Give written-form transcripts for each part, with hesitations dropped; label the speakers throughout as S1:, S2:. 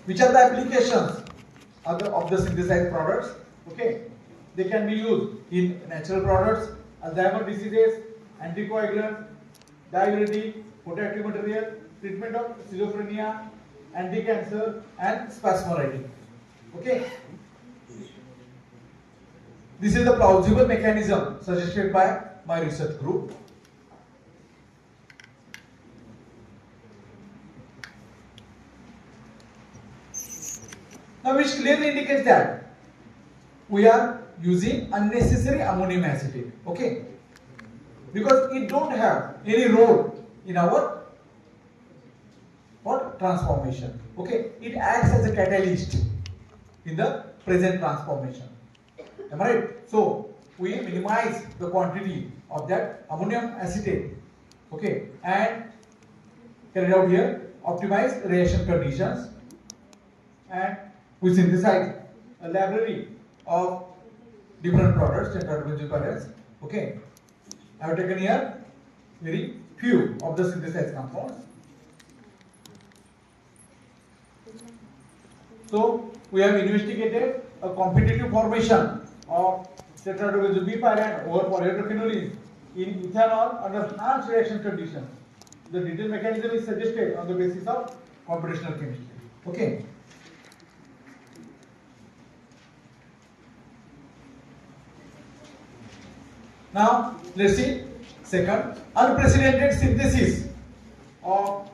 S1: which are the applications of the synthesized products? Okay, they can be used in natural products, Alzheimer diseases, anticoagulant, diuretic, photoactive material, treatment of schizophrenia, anti-cancer, and spasmoditic. Okay. This is the plausible mechanism suggested by my research group. Now, which clearly indicates that we are using unnecessary ammonium acetate, okay? Because it don't have any role in our transformation, okay? It acts as a catalyst in the present transformation. Am I right? So we minimize the quantity of that ammonium acetate, okay, and carried out here optimize reaction conditions, and we synthesize a library of different products, tetrahydrobenzoyl, okay. I have taken here very few of the synthesized compounds. So we have investigated a competitive formation of tetrahydrobenzoyl over polyhydroquinoline in ethanol under enhanced reaction conditions. The detailed mechanism is suggested on the basis of computational chemistry. Okay. Now let's see second, unprecedented synthesis of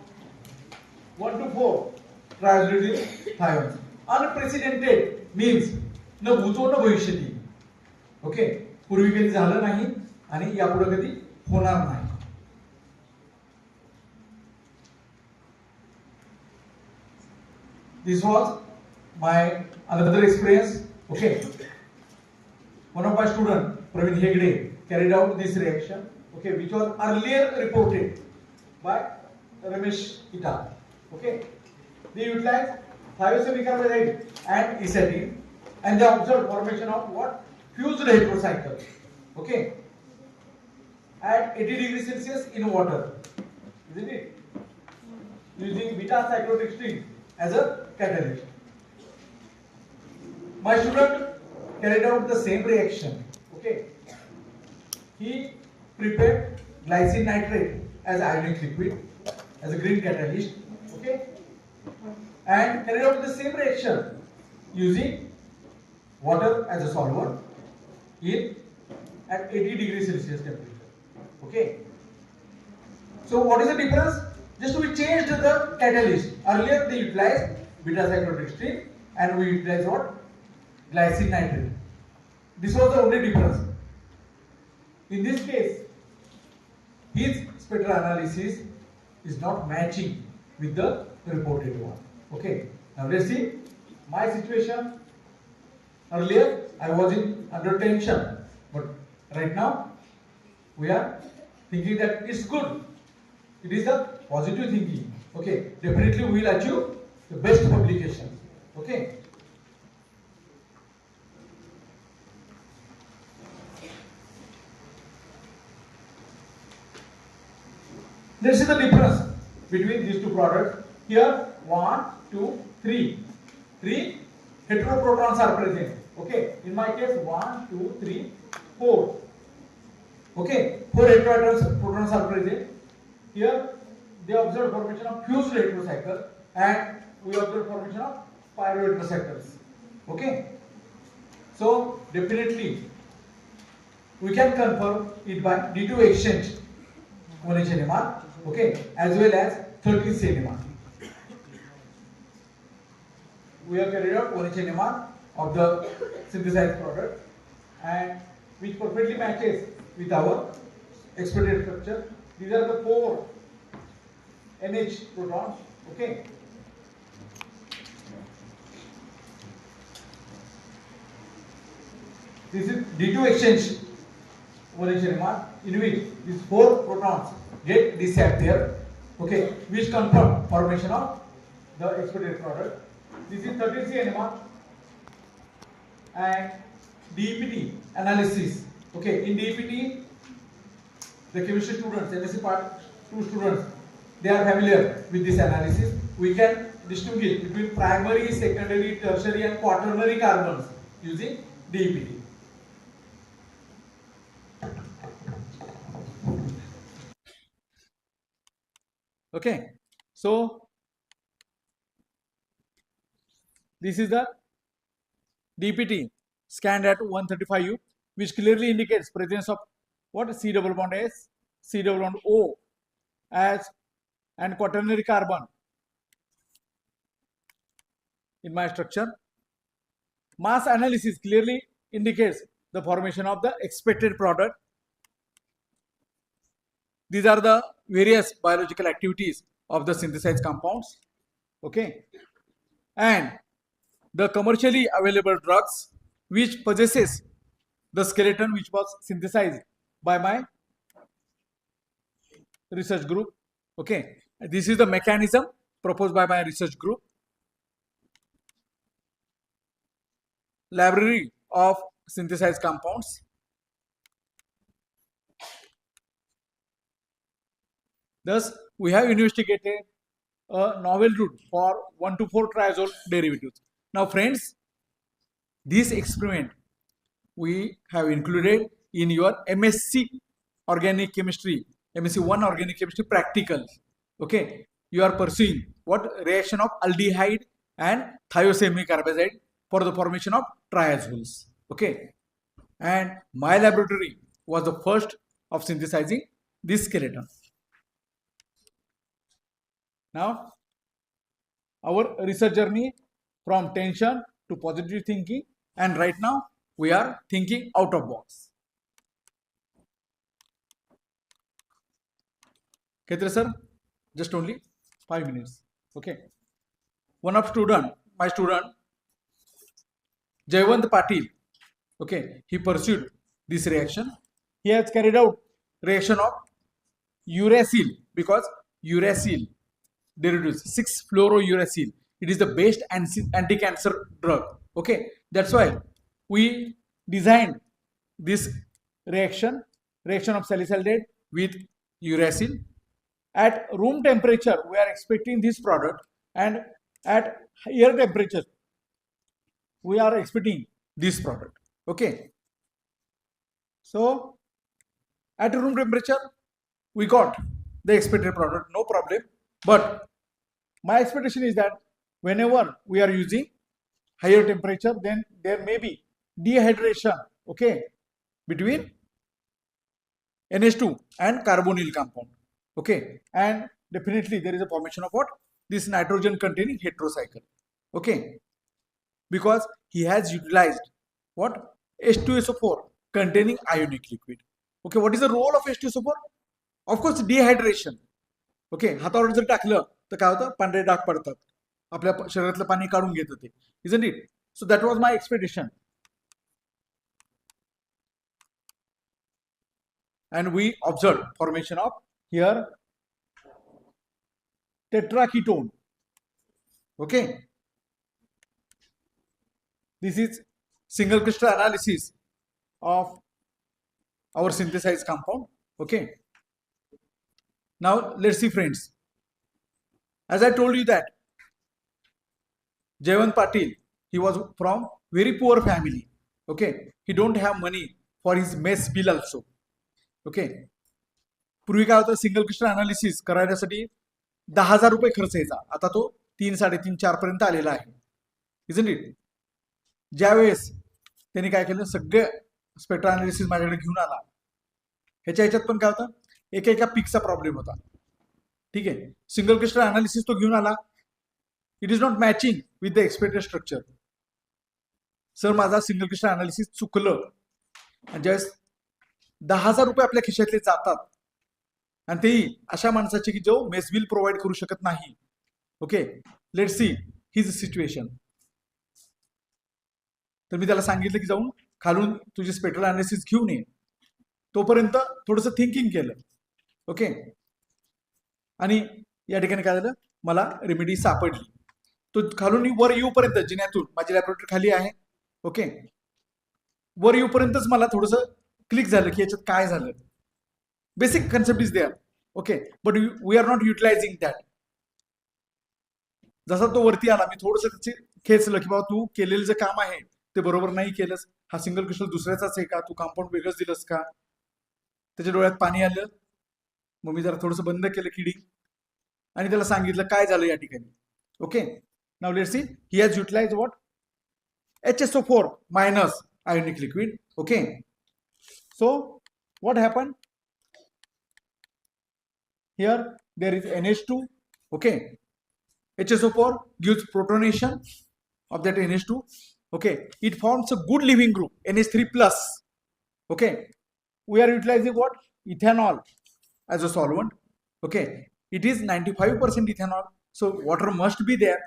S1: 1 to 4 triazolidine thiones. Unprecedented means न भूतो न भविष्यति. Okay, पूर्वी कधी झालं नाही आणि यापुढे कधी होणार नाही. This was my another experience. Okay, one of my students, Praveen Hegde, carried out this reaction. Okay, which was earlier reported by Ramesh Ita. Okay, they utilized thiocyanate and acetylene, and they observed formation of what? Fused heterocycle. Okay, at 80 degrees Celsius in water, isn't it? Using beta cyclodextrin as a catalyst. My student carried out the same reaction. Okay, he prepared glycine nitrate as ionic liquid as a green catalyst. Okay, and carried out the same reaction using water as a solvent in at 80 degrees Celsius temperature. Okay, so what is the difference? Just we changed the catalyst. Earlier they utilized beta cyclodextrin and we utilized what? Glycine nitrate. This was the only difference. In this case, his spectral analysis is not matching with the reported one. Okay, now let's see my situation. Earlier I was under tension, but right now we are thinking that it's good. It is a positive thinking. Okay, definitely we will achieve the best publication. Okay. Let's see the difference between these two products. Here, 1, 2, 3. 3 heteroprotons are present. Okay, in my case, 1, 2, 3, 4. Okay, 4 heteroprotons are present. Here, they observe formation of fused heterocycle and we observe formation of pyroheterocycles. Okay, so definitely we can confirm it by D2 exchange one NMR, okay, as well as 13 NMR. We have carried out one NMR of the synthesized product and which perfectly matches with our expected structure. These are the 4 NH protons. Okay. This is D2 exchange one NMR in which these 4 protons get disappear. Okay, which confirm formation of the expected product. This is 13C NMR and DEPT analysis. Okay, in DEPT, the chemistry students, MSc Part 2 students they are familiar with this analysis. We can distinguish between primary, secondary, tertiary and quaternary carbons using DEPT. Okay, so this is the DPT scanned at 135U, which clearly indicates presence of what? C double bond S, C double bond O as and quaternary carbon in my structure. Mass analysis clearly indicates the formation of the expected product. These are the various biological activities of the synthesized compounds. Okay, and the commercially available drugs which possesses the skeleton which was synthesized by my research group. Okay, this is the mechanism proposed by my research group. Library of synthesized compounds. Thus, we have investigated a novel route for 1,2,4-triazole derivatives. Now, friends, this experiment we have included in your MSc Organic Chemistry, MSc 1 Organic Chemistry practical. Okay, you are pursuing what? Reaction of aldehyde and thiocyanocarbazide for the formation of triazoles. Okay, and my laboratory was the first of synthesizing this skeleton. Now, our research journey from tension to positive thinking, and right now we are thinking out of box. Ketra sir, just only 5 minutes. Okay. One of my student, Dahiwadi Patil, okay, he pursued this reaction. He has carried out reaction of uracil, because uracil derivatives 6-fluorouracil. It is the best anti-cancer drug. Okay, that's why we designed this reaction of salicylic with uracil. At room temperature, we are expecting this product, and at air temperature, we are expecting this product. Okay. So, at room temperature, we got the expected product, no problem. But my expectation is that whenever we are using higher temperature, then there may be dehydration, okay, between NH2 and carbonyl compound. Okay, and definitely there is a formation of what? This nitrogen containing heterocycle. Okay, because he has utilized what? H2SO4 containing ionic liquid. Okay, what is the role of H2SO4? Of course, dehydration. Okay, हातावर जर टाकलं तर काय होतं? पांढरे डाग पडतात, आपल्या शरीरातलं पाणी काढून घेतं ते, isn't it? So that was my expectation, and we observed formation of here tetraketone. Okay, this is single crystal analysis of our synthesized compound. Okay, now let's see, friends. As I told you that Dahiwadi Patil, he was from very poor family. Okay, he don't have money for his mess bill also. Okay, पूर्वी काय होतं? Single crystal analysis करण्यासाठी 10,000 रुपये खर्च यायचा. आता तो 3, 3.5, 4 पर्यंत आलेला आहे. Isn't it? ज्यावेळेस त्यांनी काय केलं? सगळे स्पेक्ट्रल अनालिसिस माझ्याकडे घेऊन आला. ह्याच्यात पण काय होतं? एका पिकचा प्रॉब्लेम होता. ठीक आहे, सिंगल क्रिस्टल अनालिसिस तो घेऊन आला. It is not matching with the expected structure. Sir, माझा सिंगल क्रिस्टल अनालिसिस चुकलं. आणि ज्यावेळेस 10,000 रुपये आपल्या खिशातले जातात, आणि तेही अशा माणसाचे की जो मेस बिल प्रोव्हाइड करू शकत नाही. Okay, let see his situation. तर मी त्याला सांगितलं की जाऊन खालून तुझे स्पेक्ट्रल अनालिसिस घेऊन ये. तोपर्यंत थोडंसं थिंकिंग केलं. ओके, आणि या ठिकाणी काय झालं? मला रेमेडी सापडली. तो खालून वर येऊपर्यंत, जिन्यातून, माझी लॅबोरेटरी खाली आहे. ओके, वर येऊपर्यंतच मला थोडंसं क्लिक झालं की याच्यात काय झालं. Basic concept is there. Okay, but we are not utilising that. जसा तो वरती आला, मी थोडंसं त्याचे खेचलं की बाबा तू केलेलं जे काम आहे ते बरोबर नाही केलंस, हा सिंगल क्रिस्टल दुसऱ्याचाच आहे का, तू कंपाऊंड वेगळंच दिलंस का. त्याच्या डोळ्यात पाणी आलं, मग मी जरा थोडंसं बंद केलं किडी आणि त्याला सांगितलं काय झालं या ठिकाणी. Okay, now let's see, he has utilise what, HSO4 minus ionic liquid. Okay, so what happened here? There is NH2. Okay, HSO4 gives protonation of that NH2. Okay, it forms a good leaving group, NH3 plus. Okay, we are utilizing what, ethanol as a solvent. Okay, it is 95% ethanol, so water must be there.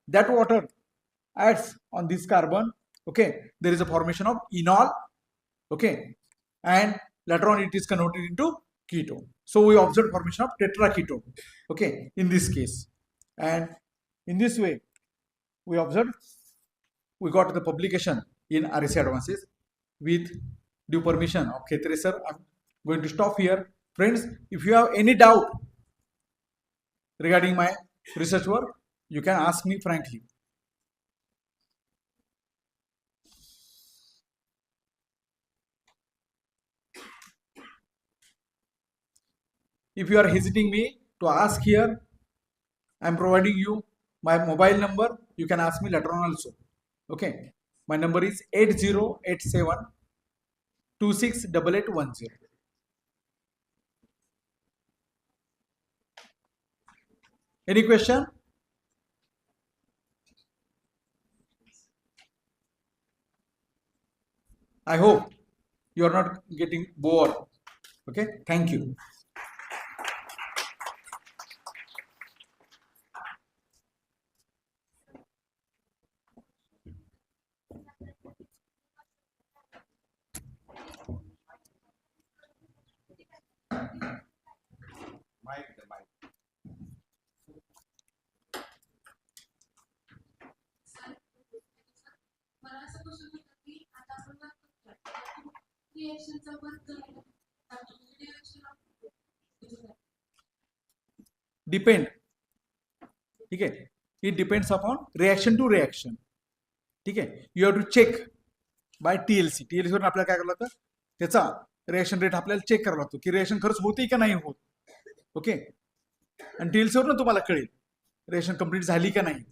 S1: That water acts on this carbon. Okay, there is a formation of enol. Okay, and later on it is converted into ketone. So we observed formation of tetraketone. Okay, in this case, and in this way we observed, we got the publication in RSC Advances. With due permission of Khetre sir, I'm going to stop here. Friends, if you have any doubt regarding my research work, you can ask me frankly. If you are hesitating me to ask here, I am providing you my mobile number. You can ask me later on also. Okay, my number is 8087 268810. Any question? I hope you are not getting bored. Okay, thank you. Depend. ठीक आहे, it depends upon reaction to reaction. ठीक आहे, you have to check by TLC. TLC वरून आपल्याला काय करावं लागतं, त्याचा रिएक्शन रेट आपल्याला चेक करावा लागतो की रिएक्शन खरंच होते का नाही होत. ओके, आणि TLC वरून तुम्हाला कळेल रिएक्शन कंप्लीट झाली का नाही.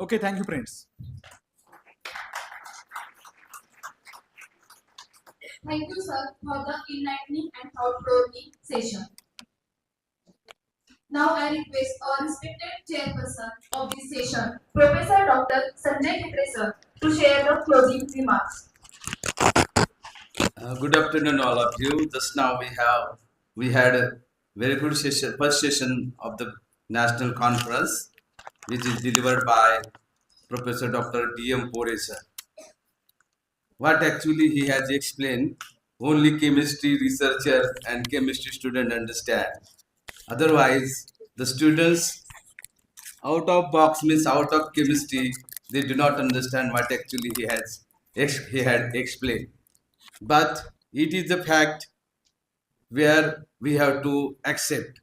S1: Okay, thank you friends.
S2: Thank you, sir, for the enlightening and thought-provoking session. Now I request our respected chairperson of this session, Professor Dr. Sanjay Khatre sir, to share the closing remarks.
S3: Good afternoon, all of you. Just now we had a very good session, first session of the national conference, which is delivered by Professor Dr. D.M. Pore sir. What actually he has explained, only chemistry researcher and chemistry student understand. Otherwise, the students out of box means out of chemistry, they do not understand what actually he had explained. But it is a fact where we have to accept.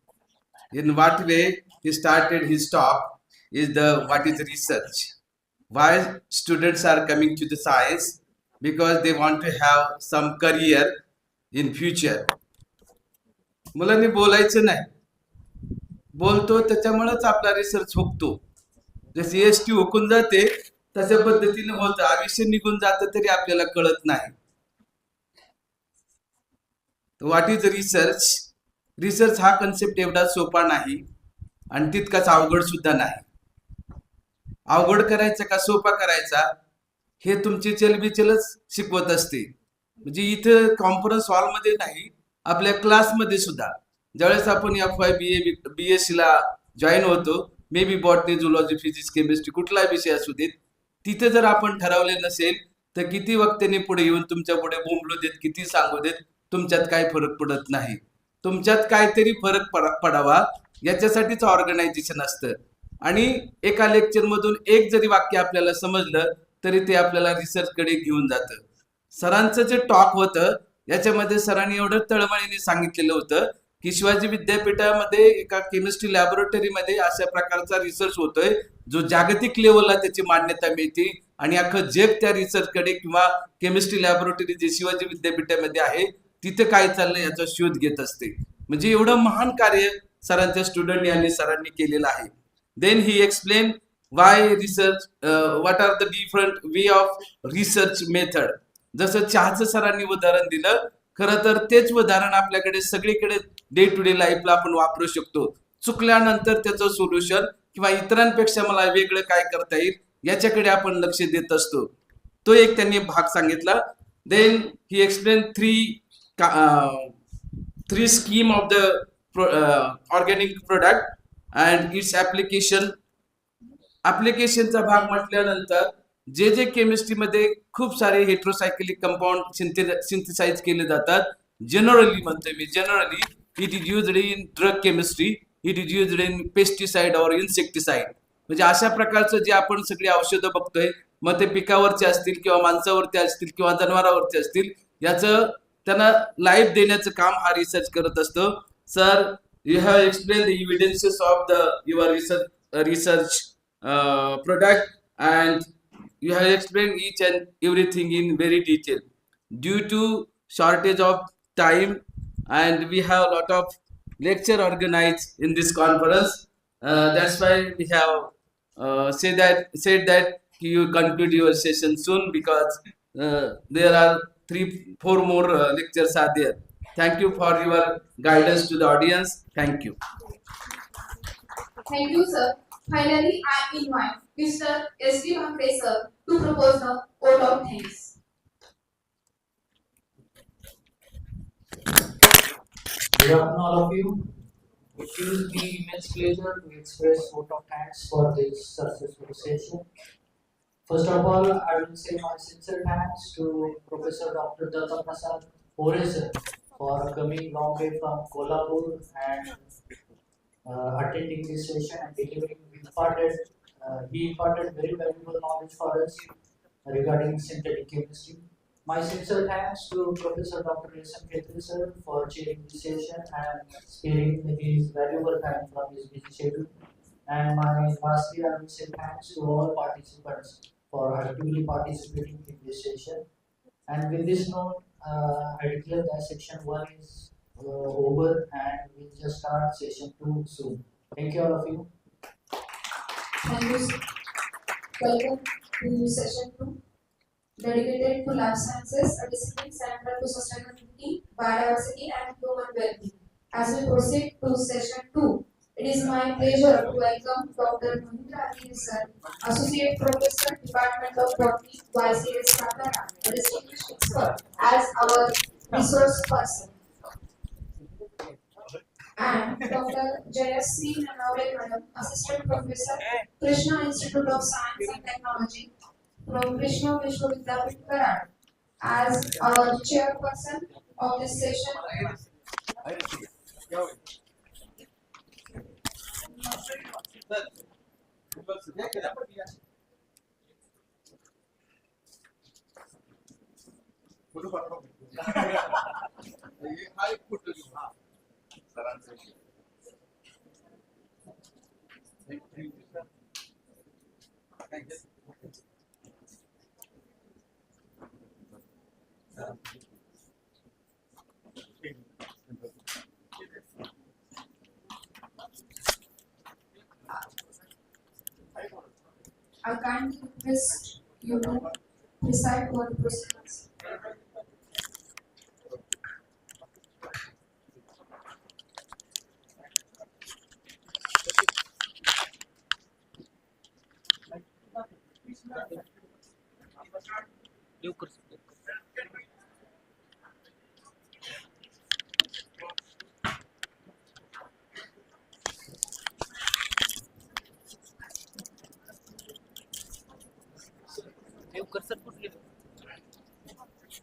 S3: In what way he started his talk is the what is research. Why students are coming to the science? Because they want to have some career in future. मुलांनी बोलायचं नाही, बोलतो त्याच्यामुळेच आपला research हुकतो. जशी ST हुकून जाते तशा पद्धतीने होतं, आयुष्य निघून जातं तरी आपल्याला कळत नाही. What is research? रिसर्च हा कन्सेप्ट एवढा सोपा नाही आणि तितकाच अवघड सुद्धा नाही. अवघड करायचा का सोपा करायचा हे तुमचे चलबिचलच शिकवत असते. म्हणजे इथं कॉन्फरन्स हॉलमध्ये नाही, आपल्या क्लासमध्ये सुद्धा ज्यावेळेस आपण FY BA BSc ला जॉईन होतो, may be botany zoology physics chemistry कुठलाही विषय असू देत, तिथे जर आपण ठरवले नसेल तर किती वक्त्यांनी पुढे येऊन तुमच्या पुढे बोंबलो देत, किती सांगू देत, तुमच्यात काय फरक पडत नाही. तुमच्यात काहीतरी फरक पडावा याच्यासाठीच ऑर्गनायझेशन असतं. आणि एका लेक्चर मधून एक जरी वाक्य आपल्याला समजलं तरी ते आपल्याला रिसर्च कडे घेऊन जातं. सरांचं जे टॉक होतं याच्यामध्ये सरांनी एवढं तळमळीने सांगितलेलं होतं की शिवाजी विद्यापीठामध्ये एका केमिस्ट्री लॅबोरेटरीमध्ये अशा प्रकारचा रिसर्च होतोय जो जागतिक लेवलला त्याची मान्यता मिळते आणि अख्खं जग त्या रिसर्च कडे किंवा केमिस्ट्री लॅबोरेटरी जे शिवाजी विद्यापीठामध्ये आहे तिथे काय चाललंय याचा शोध घेत असते. म्हणजे एवढं महान कार्य सरांच्या स्टुडंटनी आणि सरांनी केलेलं आहे. Then he explain why research what are the different way of research method. जसं चहाचं सरांनी उदाहरण दिलं, खरं तर तेच उदाहरण आपल्याकडे सगळीकडे डे टू डे लाईफला आपण वापरू शकतो. चुकल्यानंतर त्याचं सोल्युशन किंवा इतरांपेक्षा मला वेगळं काय करता येईल याच्याकडे आपण लक्ष देत असतो. तो एक त्यांनी भाग सांगितला. Then he explain three scheme of the organic product and its applicationचा भाग म्हटल्यानंतर जे जे केमिस्ट्रीमध्ये खूप सारे हेट्रोसायक्लिक कंपाऊंड सिंथेसाइज केले जातात. जनरली म्हणतोय मी, generally it is used in drug chemistry, it is used in pesticide और इन्सेक्टिसाइड. म्हणजे अशा प्रकारचं जे आपण सगळी औषधं बघतोय, मग ते पिकावरचे असतील किंवा माणसावरती असतील किंवा जनावरांवरती असतील, याचं त्यांना लाईफ देण्याचं काम हा रिसर्च करत असतो. Sir, you have explain the evidences of the your research product and you have explained each and everything in very detail. Due to shortage of time and we have a lot of lecture organized in this conference, that's why we have said that you conclude your session soon because there are 3-4 more lectures are there. Thank you for your guidance to the audience. Thank you.
S2: Thank you, sir. Finally, I invite Mr. S.D. Bhakre, sir, to propose the vote of thanks.
S4: Good afternoon, all of you. It gives me immense pleasure to express vote of thanks for this successful session. First of all, I will say my sincere thanks to Professor Dr. Datta Prasad Pore sir for coming long way from Kolhapur and attending this session and delivering he imparted very valuable knowledge for us regarding synthetic chemistry. My sincere thanks to Professor Dr. S.M. Khetri sir for chairing this session and sparing his valuable time from his busy schedule. And lastly, I will say thanks to all participants for actively participating in this session. And with this note, I declare that section 1 is over and we'll just start session 2 soon. Thank you, all of you.
S2: Thank you, sir. Welcome to session 2, dedicated to life sciences, a discipline central to sustainability, biodiversity, and human well-being. As we proceed to session 2, it is my pleasure to welcome Dr. Mohindra Ali sir, Associate Professor, Department of Botany, YCS Satara, a distinguished expert, as our resource person. And Dr. Jayasri Nanavre Madam, Assistant Professor, Krishna Institute of Science and Technology from Krishna Vishwavidyapit, Karad, as our chairperson of this session. I kindly request you to preside over the proceedings.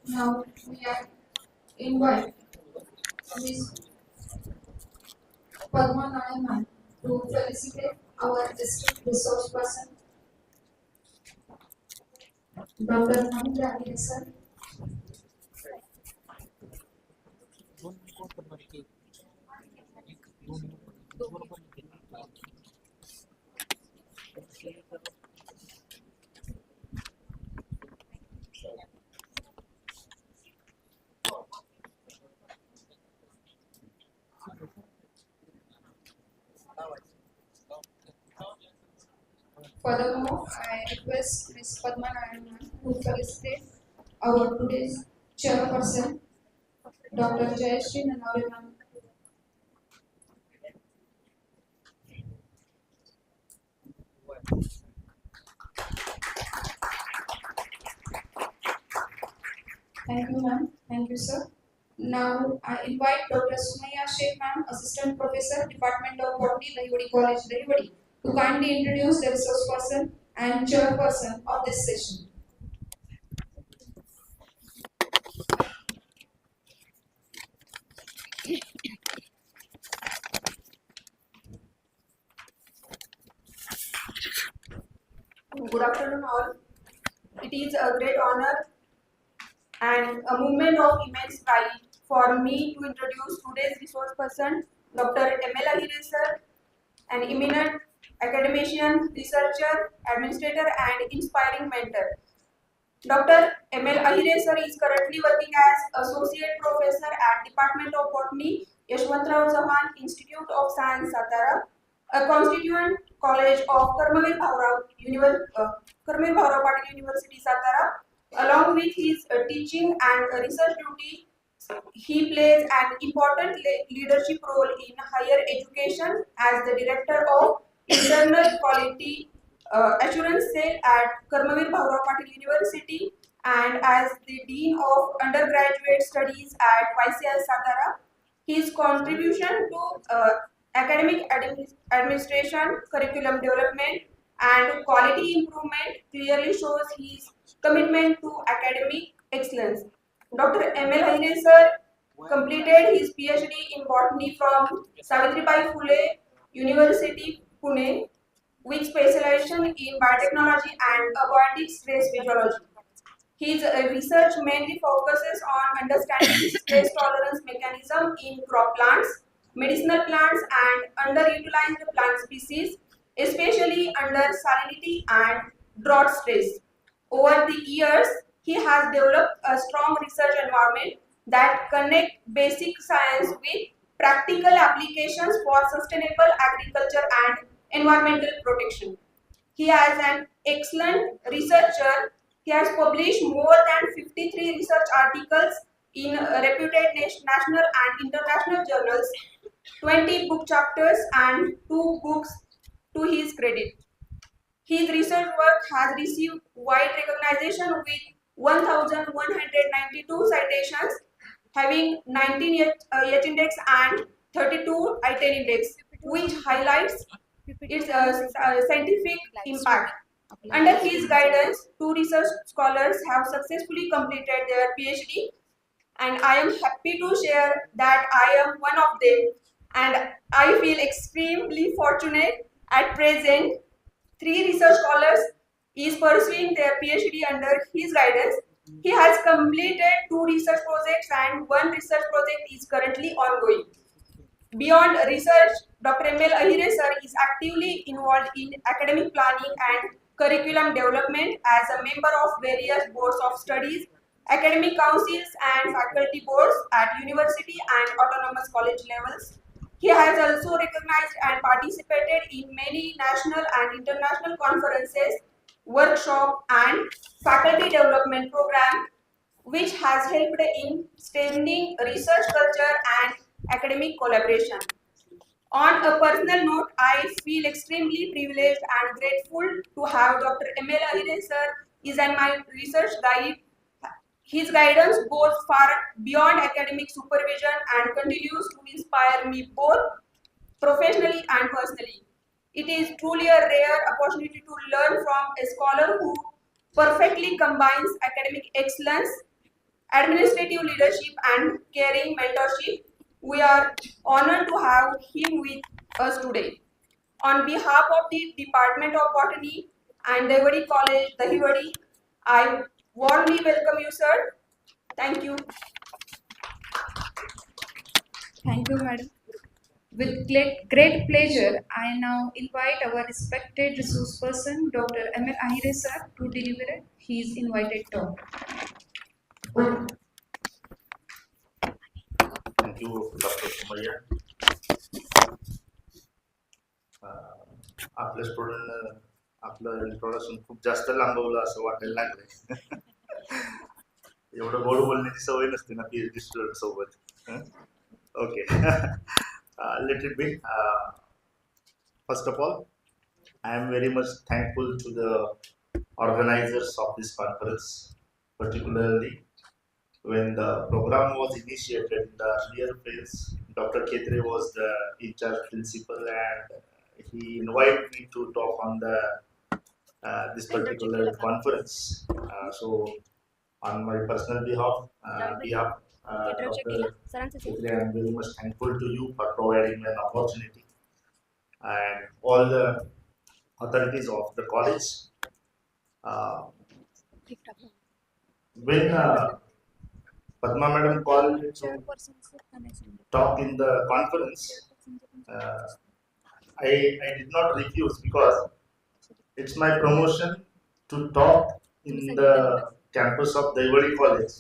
S2: Now we are invite Ms. Padma Narayan to felicitate our district resource person, Dr. Dahiwadi sir. Furthermore, I request Ms. Padma Narayanan to felicitate our today's chairperson, Dr. Jayashree Nanore ma'am. Thank you, ma'am. Thank you, sir. Now, I invite Dr. Sumaya Sheikh, ma'am, Assistant Professor, Department of Botany, Dahiwadi College, Dahiwadi, to kindly introduce the resource person and chairperson of this session.
S5: Good afternoon, all. It is a great honor and a moment of immense pride for me to introduce today's resource person, Dr. M.L. Ahire sir, an eminent academician, researcher, administrator, and inspiring mentor. Dr. M.L. Ahire sir is currently working as Associate Professor at Department of Botany, Yashwantrao Chauhan Institute of Science, Satara, a constituent college of Karmavir Bhaurao Patil University, Satara. Along with his teaching and research duty, he plays an important leadership role in higher education as the director of Internal Quality Assurance Cell at Karmavir Bhaurao Patil University and as the Dean of Undergraduate Studies at YCS Satara. His contribution to academic administration, curriculum development, and quality improvement clearly shows his commitment to academic excellence. Dr. M.L. Ahire sir completed his PhD in botany from Savitribai Phule University, Pune, with specialization in biotechnology and aquatic stress physiology. His research mainly focuses on understanding stress tolerance mechanism in crop plants, medicinal plants, and underutilized plant species, especially under salinity and drought stress. Over the years, he has developed a strong research environment that connect basic science with practical applications for sustainable agriculture and environmental protection. He is an excellent researcher. He has published more than 53 research articles in reputed national and international journals, 20 book chapters, and 2 books to his credit. His research work has received wide recognition with 1,192 citations, having 19 H index and 32 I-10 index, which highlights its scientific impact. Under his guidance, 2 research scholars have successfully completed their PhD, and I am happy to share that I am one of them, and I feel extremely fortunate at present. 3 research scholars is pursuing their PhD under his guidance. He has completed 2 research projects and 1 research project is currently ongoing. Beyond research, Dr. M.L. Ahire sir is actively involved in academic planning and curriculum development as a member of various boards of studies, academic councils and faculty boards at university and autonomous college levels. He has also recognized and participated in many national and international conferences, workshops and faculty development programs which has helped in strengthening research culture and academic collaboration. On a personal note, I feel extremely privileged and grateful to have Dr. M.L. Ahire sir is my research guide. His guidance goes far beyond academic supervision and continues to inspire me both professionally and personally. It is truly a rare opportunity to learn from a scholar who perfectly combines academic excellence, administrative leadership, and caring mentorship. We are honored to have him with us today. On behalf of the Department of Botany and Dahiwadi College, Dahiwadi, I warmly welcome you, sir. Thank you.
S2: Thank you, madam. With great pleasure, I now invite our respected resource person, Dr. M.L. Ahire sir, to deliver his invited talk.
S6: Thank you, Dr. Sumaya. आपलं student आपलं introduction खूप जास्त लांबवलं असं वाटायला लागलंय. एवढं गोड बोलण्याची सवय नसते ना PhD स्टुडंट सोबत. Okay. Let it be. First of all, I am very much thankful to the organizers of this conference, particularly when the program was initiated in the earlier phase. Dr. Ketre was the in-charge principal, and he invited me to talk on the this particular conference. So, on my personal behalf, Dr. Ketre, I am very much thankful to you for providing me an opportunity, and all the authorities of the college. When Padma Madam called me to talk in the conference, I did not refuse because it's my promotion to talk in the campus of Dahiwadi College.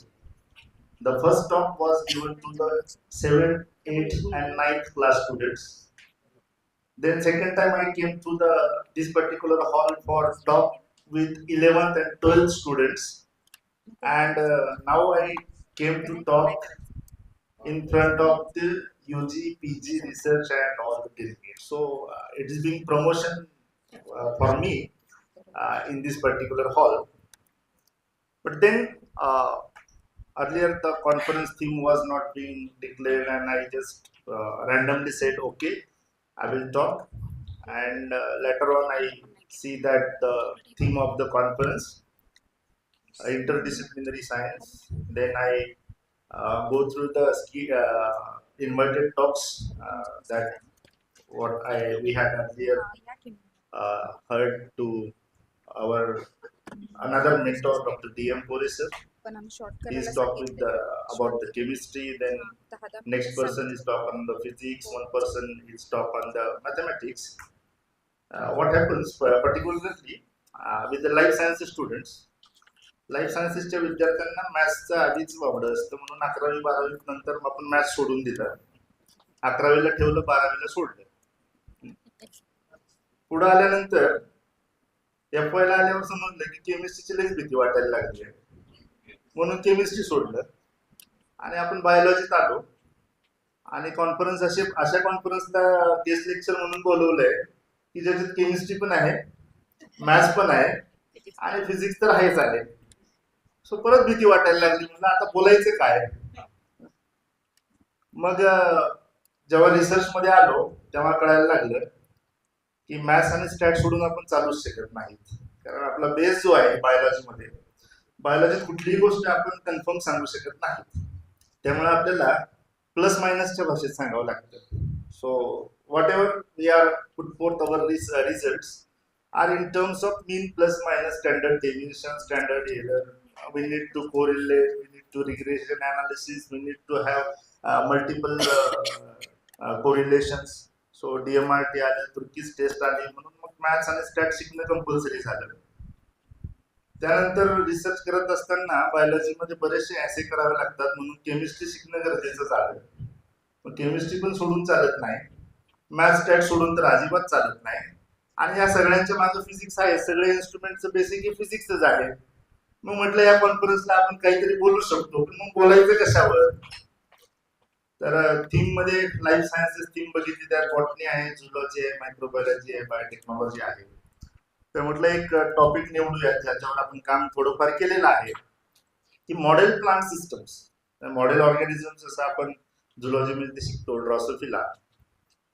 S6: The first talk was given to the 7th, 8th and 9th class students. Then second time I came to this particular hall for talk with 11th and 12th students, and now I came to talk in front of the UG, PG research and all the delegates. So it is being promotion for me in this particular hall. But then earlier the conference theme was not being declared, and I just randomly said, okay, I will talk. And later on I see that the theme of the conference, interdisciplinary science. Then I go through the invited talks that we had earlier heard to our another mentor, Dr. D.M. Puri sir. He's talk with about the chemistry. Then next person is talk on the physics. One person is talk on the mathematics. What happens particularly with the life sciences students? Life सायन्सेसच्या विद्यार्थ्यांना मॅथ्सचं आधीच वावडं असतं, म्हणून 11वी 12वी नंतर आपण maths सोडून दिलं. 11वीला ठेवलं, 12वीला सोडलं. पुढे आल्यानंतर FY ला आल्यावर समजलं की केमिस्ट्रीची लईच भीती वाटायला लागली, म्हणून केमिस्ट्री सोडलं आणि आपण बायोलॉजीत आलो. आणि कॉन्फरन्स अशा कॉन्फरन्सला गेस्ट लेक्चर म्हणून बोलवलंय की ज्याच्यात केमिस्ट्री पण आहे, मॅथ्स पण आहे आणि फिजिक्स तर आहेच आहे. सो परत भीती वाटायला लागली, म्हणजे आता बोलायचं काय. मग जेव्हा रिसर्च मध्ये आलो तेव्हा कळायला लागलं की मॅथ्स आणि स्टॅट सोडून आपण चालूच शकत नाहीत, कारण आपला बेस जो आहे बायोलॉजीमध्ये, बायोलॉजीत कुठलीही गोष्ट आपण कन्फर्म सांगू शकत नाही. त्यामुळे आपल्याला प्लस मायनसच्या भाषेत सांगावं लागतं. So whatever we are put forth our results are in terms of mean plus minus, standard deviation, standard error. We need to correlate, we need to regression analysis, we need to have multiple correlations. So DMRT आले, तुर्कीज test आली, म्हणून मग maths आणि stat शिकणं compulsory झालं. त्यानंतर research करत असताना बायोलॉजीमध्ये बरेचसे ऍसे करावे लागतात, म्हणून केमिस्ट्री शिकणं गरजेचं झालं. मग केमिस्ट्री पण सोडून चालत नाही, मॅथ्स स्टॅट सोडून तर अजिबात चालत नाही. आणि या सगळ्यांच्या मागे फिजिक्स आहे, सगळे इन्स्ट्रुमेंटचं बेसिक हे फिजिक्सच आहे. मग म्हटलं या कॉन्फरन्सला आपण काहीतरी बोलू शकतो, पण मग बोलायचं कशावर. तर थीम मध्ये लाईफ सायन्सेस थीम बघितली, त्यात बॉटनी आहे, झुलॉजी आहे, मायक्रोबायोलॉजी आहे, बायोटेक्नॉलॉजी आहे. तर म्हटलं एक टॉपिक निवडूया ज्याच्यावर आपण काम थोडंफार केलेलं आहे, की model plant systems. Model organism जसं आपण झुलॉजी मध्ये शिकतो, ड्रॉसोफिला,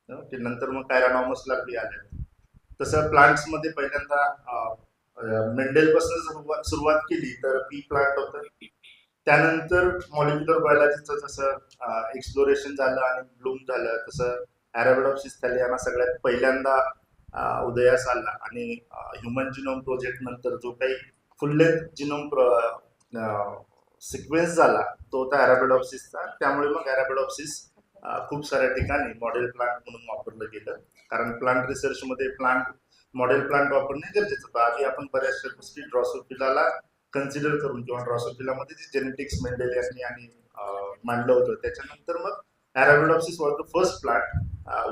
S6: ते नंतर मग पॅरानॉमसला बी आले. तसं प्लांट्स मध्ये पहिल्यांदा मेंडेल पासून सुरुवात केली तर पी प्लांट होतं. त्यानंतर मॉलिक्युलर बायोलॉजीचं जसं एक्सप्लोरेशन झालं आणि ब्लूम झालं, तसं अरेबिडोप्सिस थॅलियाना सगळ्यात पहिल्यांदा उदयास आला आणि ह्युमन जिनोम प्रोजेक्ट नंतर जो काही फुल लेंथ जिनोम सिक्वेन्स झाला तो होता अरॅबिडॉप्सिसचा. त्यामुळे मग अरॅबिडॉप्सिस खूप साऱ्या ठिकाणी मॉडेल प्लांट म्हणून वापरलं गेलं, कारण प्लांट रिसर्चमध्ये मॉडेल प्लांट वापरणे गरजेचं होतं. आधी आपण बऱ्याचशा गोष्टी ड्रॉसोफिलाला कन्सिडर करून किंवा ड्रॉसोफिलामध्ये जे जेनेटिक्स मेंडेलियननी आणि मांडलं होतं, त्याच्यानंतर मग Arabidopsis was the first plant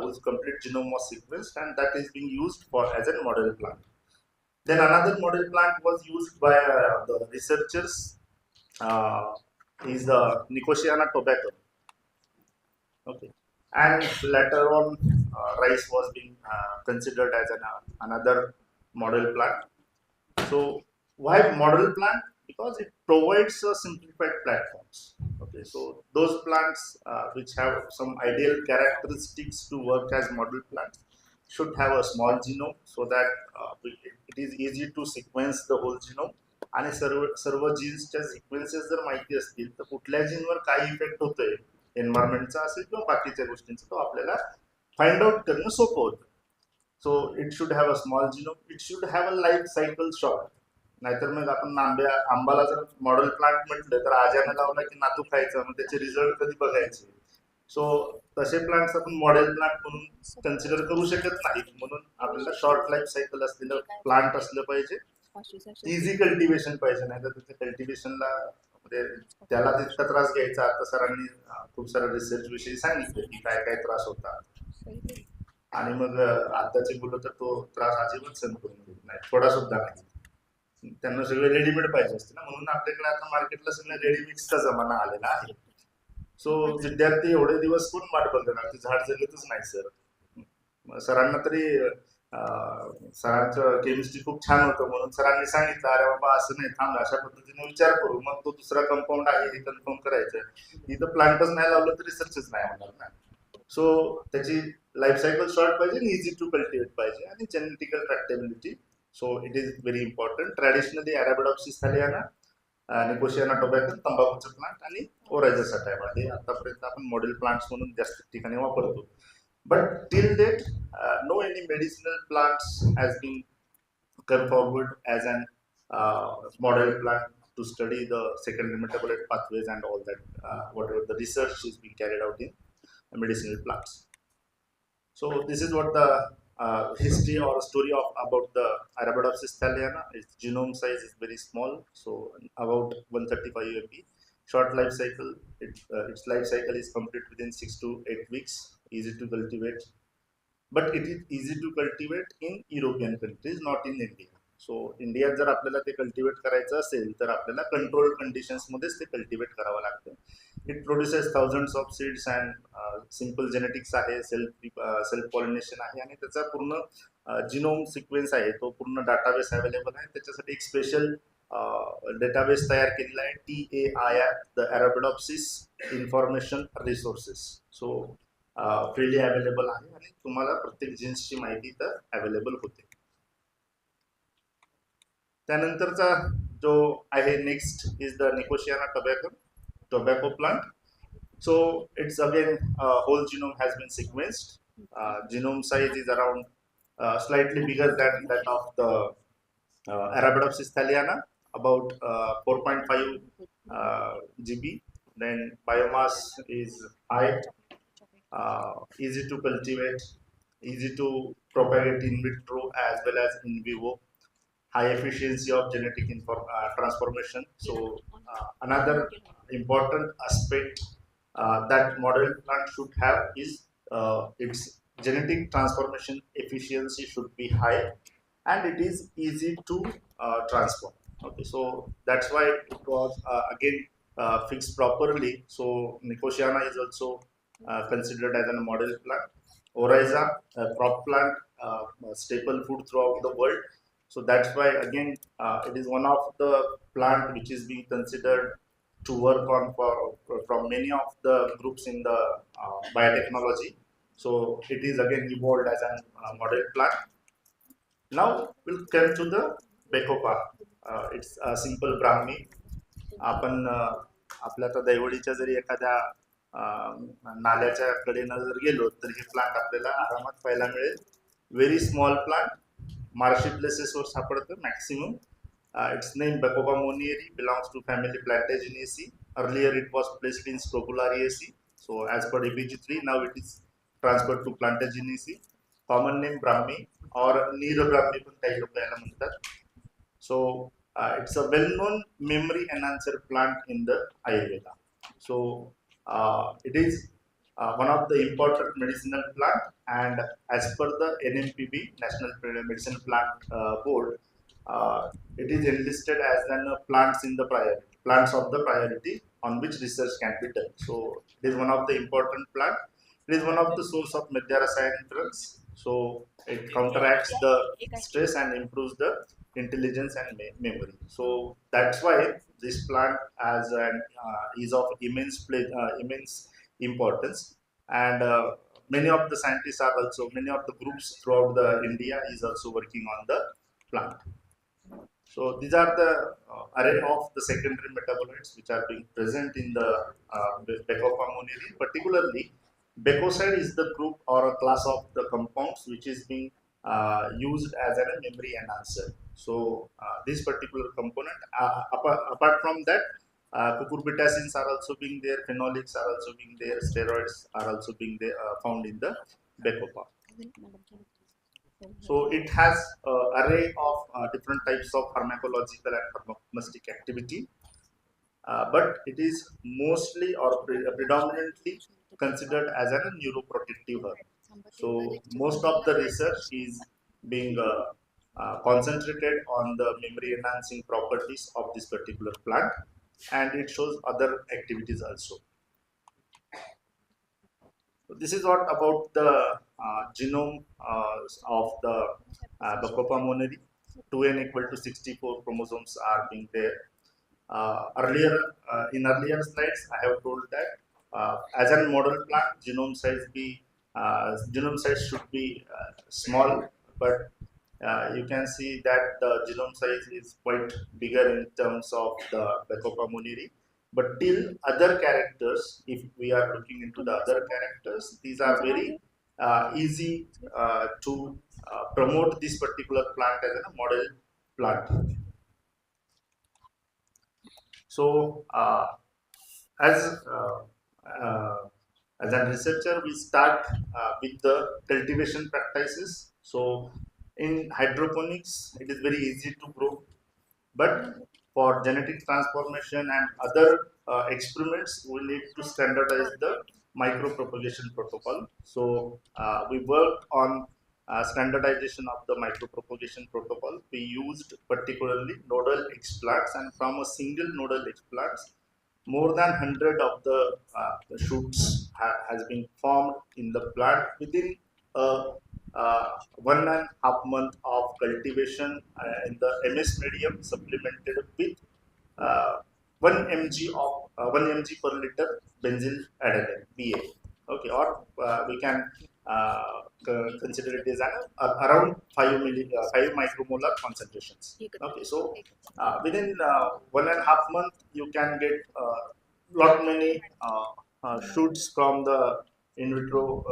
S6: whose complete genome was sequenced, and that is being used for as a model plant. Then another model plant was used by the researchers is the Nicotiana tobacco. Okay, and later on, rice was being considered as another model plant. So why model plant? Because it provides a simplified platforms. Okay, so those plants which have some ideal characteristics to work as model plants should have a small genome, so that it is easy to sequence the whole genome. आणि सर्व जीन्सच्या sequences जर माहिती असतील तर कुठल्या जीनवर काय effect होतोय एन्व्हायरमेंटचा असेल किंवा बाकीच्या गोष्टींचा, तो आपल्याला फाइंड आउट करणं सोपं होतं. So it should have a small genome, it should have a life cycle short. नाहीतर मग आपण आंबाला जर मॉडेल प्लांट म्हटलं तर आज्यानं लावला की नातू खायचं, मग त्याचे रिझल्ट कधी बघायचे. सो तसे प्लांट्स आपण मॉडेल प्लांट म्हणून कन्सिडर करू शकत नाही. म्हणून आपल्याला शॉर्ट लाईफ सायकल असलेलं प्लांट असलं पाहिजे, इझी कल्टिवेशन पाहिजे. नाही तर त्याच्या कल्टिवेशनला म्हणजे त्याला तितका त्रास घ्यायचा. आता सरांनी खूप साऱ्या रिसर्च विषयी सांगितलं की काय काय त्रास होता, आणि मग आताची मुलं तर तो त्रास अजिबात सहन करून घेत नाही, थोडा सुद्धा नाही. त्यांना सगळं रेडीमेड पाहिजे असते ना, म्हणून आपल्याकडे आता मार्केटला सगळं रेडीमेडचा जमाना आलेला आहे. सो विद्यार्थी एवढे दिवस कोण वाट बघणार, ते झाड जगतच नाही सर. सरांना तरी सरांचं केमिस्ट्री खूप छान होतं म्हणून सरांनी सांगितलं अरे बाबा असं नाही, थांब अशा पद्धतीने विचार करू, मग तो दुसरा कंपाऊंड आहे हे कन्फर्म करायचं. इथं प्लांटच नाही लावलं तर रिसर्चच नाही होणार ना. सो त्याची लाईफ सायकल शॉर्ट पाहिजे, इझी टू कल्टिवेट पाहिजे, आणि genetical tractability. So it is very important. Traditionally Arabidopsis thaliana, Nicotiana tobacco तंबाखूचं प्लांट, आणि ओरायझा सटायवा हे आतापर्यंत आपण मॉडेल प्लांट्स म्हणून जास्त ठिकाणी वापरतो. But till date, no any medicinal plants has been come forward as an model plant to study the secondary metabolite pathways and all that, whatever the research is being carried out in medicinal plants. So this is what the history or story about the Arabidopsis thaliana. Its genome size is very small, so about 135 UMP. Short life cycle. Its life cycle is complete within 6 to 8 weeks. Easy to cultivate, but it is easy to cultivate in European countries, not in India. So इंडियात जर आपल्याला ते cultivate करायचं असेल तर आपल्याला controlled conditions मध्येच ते कल्टिवेट करावं लागतं. It produces thousands of seeds and simple genetics आहे, सेल्फ पॉलिनेशन आहे, आणि त्याचा पूर्ण जिनोम सिक्वेन्स आहे, तो पूर्ण डाटाबेस अवेलेबल आहे. त्याच्यासाठी एक स्पेशल डेटाबेस तयार केलेला आहे, TAIR, the Arabidopsis information resources. So freely available आहे, आणि तुम्हाला प्रत्येक जीन्सची माहिती तर अवेलेबल होते. त्यानंतरचा जो आहे next is the Nicotiana tobacco plant. So it's again whole genome has been sequenced. Genome size is around slightly bigger than that of the Arabidopsis thaliana, about 4.5 GB. Then biomass is high, easy to cultivate, easy to propagate in vitro as well as in vivo, high efficiency of genetic transformation. So another important aspect that model plant should have is its genetic transformation efficiency should be high, and it is easy to transform. Okay, so that's why it was again fixed properly. So Nicotiana is also considered as a model plant. Oryza, a crop plant, staple food throughout the world. So that's why again it is one of the plant which is being considered to work on from many of the groups in the biotechnology. So it is again evolved as a model plant. Now we'll come to the Bacopa. It's a simple Brahmi. आपण आपल्या आता दैवडीच्या जरी एखाद्या नाल्याच्या कडेनं जर गेलो तर हे plant आपल्याला आरामात पाहायला मिळेल. very small plant, marshy places वर सापडतं maximum. Its name Bacopa monieri belongs to family Plantageneaceae. Earlier it was placed in Scrofulariaceae. So as per EPG3, now it is transferred to Plantageneaceae. Common name Brahmi or Neer Brahmi पण काही लोक याला म्हणतात. So it's a well-known memory enhancer plant in the Ayurveda. So it is one of the important medicinal plant, and as per the NMPB National Medicine Plant Board, it is enlisted as an plants in the priority, plants of the priority on which research can be done. So it is one of the important plant. It is one of the source of Medyarasayanic drugs. So it counteracts the stress and improves the intelligence and memory. So that's why this plant as an is of immense importance, and many of the scientists are also, many of the groups throughout the India is also working on the plant. So these are the array of the secondary metabolites which are being present in the Bacopa monieri. Particularly, Becoside is the group or a class of the compounds which is being used as a memory enhancer. So this particular component, apart from that, cucurbitacins are also being there, phenolics are also being there, steroids are also being there, found in the Bacopa. So it has array of different types of pharmacological and pharmacognostic activity, but it is mostly or predominantly considered as a neuroprotective herb. So most of the research is being concentrated on the memory enhancing properties of this particular plant, and it shows other activities also. So this is what about the genome of the Bacopa monieri. 2n equal to 64 chromosomes are being there. In earlier slides, I have told that as a model plant, genome size should be small, but you can see that the genome size is quite bigger in terms of the Bacopa monieri. But till other characters, if we are looking into the other characters, these are very easy to promote this particular plant as a model plant. So as a researcher, we start with the cultivation practices. So in hydroponics, it is very easy to grow, but for genetic transformation and other experiments, we need to standardize the micropropagation protocol. So we worked on standardization of the micropropagation protocol. We used particularly nodal explants, and from a single nodal explants, more than 100 of the shoots has been formed in the plant within a 1.5 month of cultivation in the MS medium supplemented with 1 mg of 1 mg per liter benzyl adenine (BA). Okay, or we can consider it as around 5 micromolar concentrations. Okay, so within 1.5 month you can get lot many shoots from the in vitro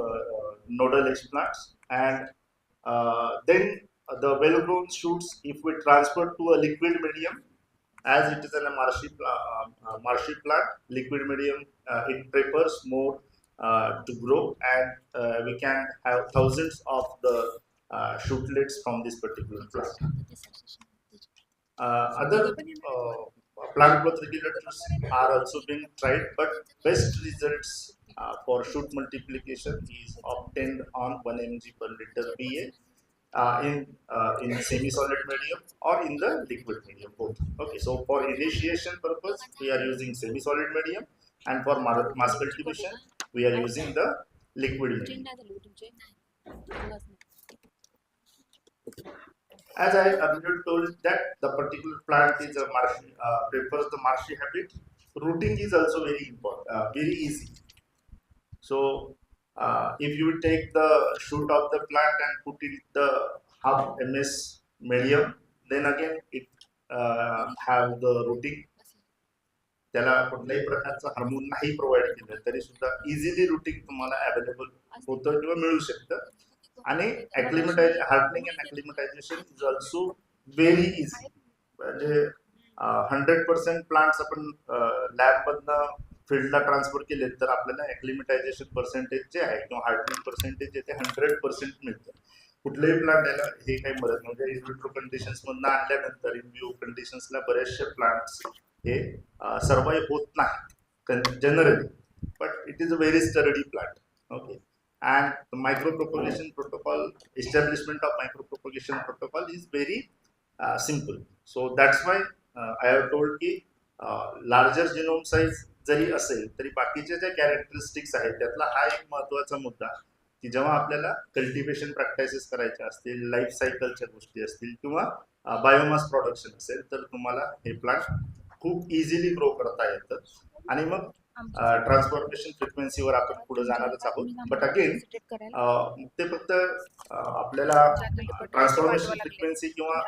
S6: nodal explants, and then the well-grown shoots, if we transfer to a liquid medium, as it is in a marshy plant, liquid medium, it prefers more to grow, and we can have thousands of the shootlets from this particular plant. Other plant growth regulators are also being tried, but best results for shoot multiplication is obtained on 1 mg per liter PA in semi-solid medium or in the liquid medium, both. Okay, so for initiation purpose, we are using semi-solid medium, and for mass cultivation, we are using the liquid medium. As I earlier told that the particular plant is a marshy, prefers the marshy habit. Rooting is also very important, very easy. So if you take the shoot of the plant and put it in the half MS medium, then again it have the rooting. त्याला कुठल्याही प्रकारचं hormone नाही provide केलं तरी सुद्धा easily routing तुम्हाला available होतं किंवा मिळू शकतं. आणि hardening and acclimatization is also very easy. म्हणजे 100% प्लांट्स आपण लॅबमधनं फील्डला ट्रान्सफर केले तर आपल्याला ॲक्लिमटायझेशन पर्सेंटेज जे आहे किंवा हार्डनिंग पर्सेंटेज जे ते 100% मिळतं. कुठलेही प्लांट याला हे काही मदत म्हणजे इन विट्रो कंडिशन्स मधनं आणल्यानंतर इन व्ह्यू कंडिशन्सला बरेचसे प्लांट्स हे सर्वाईव्ह होत नाहीत generally, but it is a very study plant. Okay. And the micropropagation protocol, establishment of micropropagation protocol is very simple. So that's why I have told की larger genome size जरी असेल तरी बाकीच्या ज्या characteristics आहेत त्यातला हा एक महत्वाचा मुद्दा की जेव्हा आपल्याला कल्टिवेशन प्रॅक्टिसेस करायच्या असतील, लाईफ सायकलच्या गोष्टी असतील किंवा बायोमास प्रोडक्शन असेल तर तुम्हाला हे प्लांट खूप इझिली ग्रो करता येतं. आणि मग ट्रान्सफॉर्मेशन फ्रिक्वेन्सीवर आपण पुढे जाणारच आहोत. बट अगेन ते फक्त आपल्याला ट्रान्सफॉर्मेशन फ्रिक्वेन्सी किंवा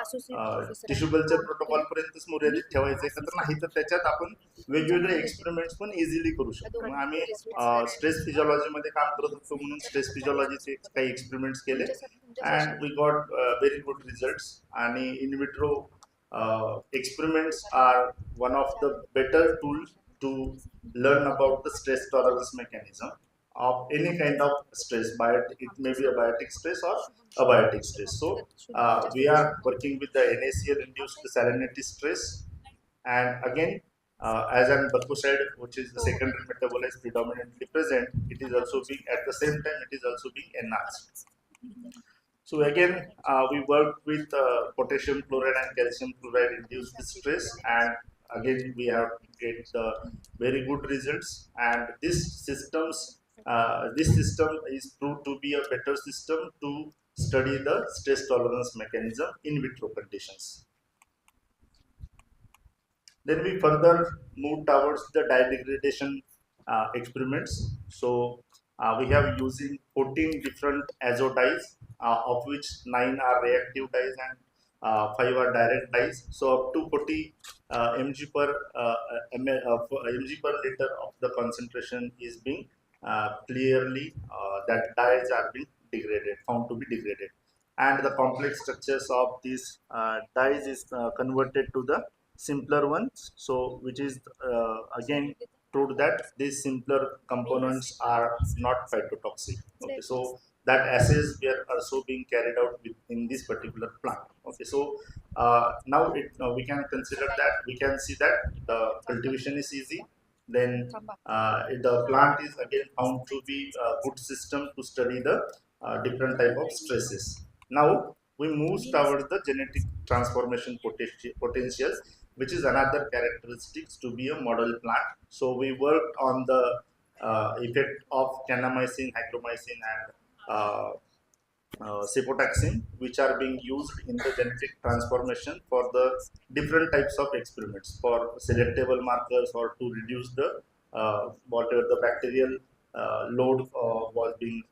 S6: टिश्यू कल्चर प्रोटोकॉल पर्यंतच मर्यादित ठेवायचे का तर नाही, तर त्याच्यात आपण वेगवेगळे एक्सपेरिमेंट्स पण इझिली करू शकतो. मग आम्ही स्ट्रेस फिजिओलॉजीमध्ये काम करत होतो म्हणून स्ट्रेस फिजिओलॉजीचे काही एक्सपेरिमेंट्स केले and we got very good results. आणि in vitro experiments are one of the better tools to learn about the stress tolerance mechanism of any kind of stress. It may be a biotic stress or abiotic stress. So we are working with the NaCl induced salinity stress, and again as an Baku which is the secondary metabolite predominantly present, it is also being at the same time it is also being enhanced. So again, we worked with potassium chloride and calcium chloride induced stress, and again we have get very good results. And this system is proved to be a better system to study the stress tolerance mechanism in vitro conditions. Then we further move towards the degradation experiments. So we have using 14 different azo dyes, of which 9 are reactive dyes and 5 are direct dyes. So up to 40 mg per liter of the concentration is being clearly that dyes are being found to be degraded, and the complex structures of these dyes is converted to the simpler ones. So which is again proved that these simpler components are not phytotoxic. Okay, so that assays were also being carried out in this particular plant. Okay, so now we can consider that we can see that the cultivation is easy. Then the plant is again found to be a good system to study the different type of stresses. Now we move towards the genetic transformation potential, which is another characteristics to be a model plant. So we worked on the effect of kanamycin, hygromycin, and cefotaxime, which are being used in the genetic transformation for the different types of experiments for selectable markers or to reduce the whatever the bacterial load was being